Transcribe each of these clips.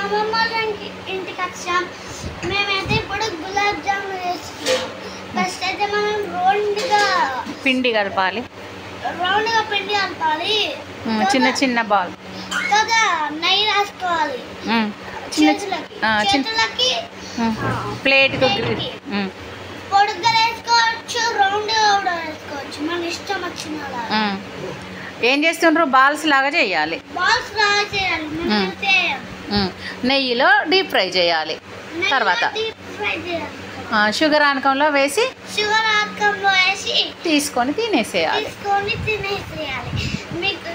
అమ్మమ్మ ఇంటికి వచ్చాం. మేమైతే ఇప్పుడు గులాబ్ జామున్ వేసుకున్నాం. ఫస్ట్ అయితే మనం రౌండ్గా పిండి కలపాలి. చిన్న చిన్న బాల్ కదా నెయ్యి రాసుకోవాలి చేతులకి ప్లేట్కు పొడుగ్గా వేసుకోవచ్చు, రౌండ్గా కూడా వేసుకోవచ్చు, మన ఇష్టం వచ్చిన. ఏం చేస్తుండ్రు? బాల్స్ లాగా చేయాలి. బాల్స్ లాగా చేయాలి. నెయ్యిలో డీప్ ఫ్రై చేయాలి. తర్వాత షుగర్ ఆనకంలో వేసి తీసుకొని తినేసేయాలి. మీకు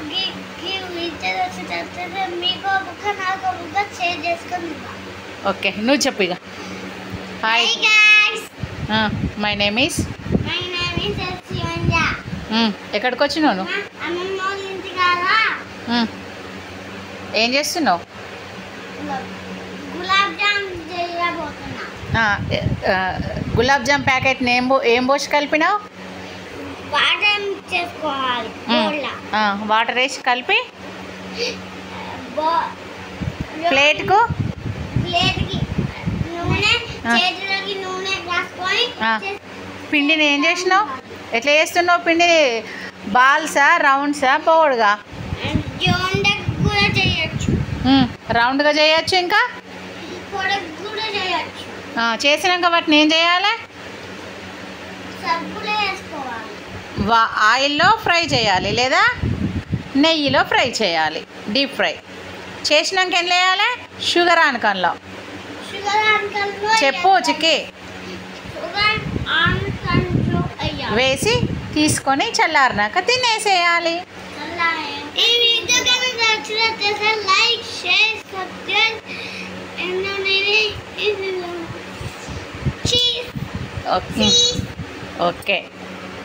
మీకు బుక్క నాకు బుక్క షేర్ చేసుకొని. ఓకే, నువ్వు చెప్పు ఇక. Hi guys, my name is ఎక్కడికి వచ్చినావు? అమ్మమ్మ ఇంటికి కాదా. ఏం చేస్తున్నావు? గులాబ్ జామ్ చేయబోతున్నా. గులాబ్ జామ్ ప్యాకెట్ ఏం పోసి కలిపినావు? వాటర్ చేసుకోవాలి. వాటర్ వేసి కలిపి ప్లేట్కి నూనె, చేతులకి నూనె రాసుకొని పిండిని ఏం చేసినావు? ఎట్లా చేస్తున్నావు పిండి? బాల్సా, రౌండ్సా, పౌడ్గా? రౌండ్గా చేయొచ్చు, ఇంకా చేసినాక వాటిని ఏం చేయాలి? ఆయిల్లో ఫ్రై చేయాలి లేదా నెయ్యిలో ఫ్రై చేయాలి. డీప్ ఫ్రై చేసినాక ఏం వేయాలి? షుగర్ ఆనకంలో చెప్పు చిక్కి. వేసి తీసుకొని చల్లారినాక తినేసేయాలి. Like, share, subscribe. ఓకే.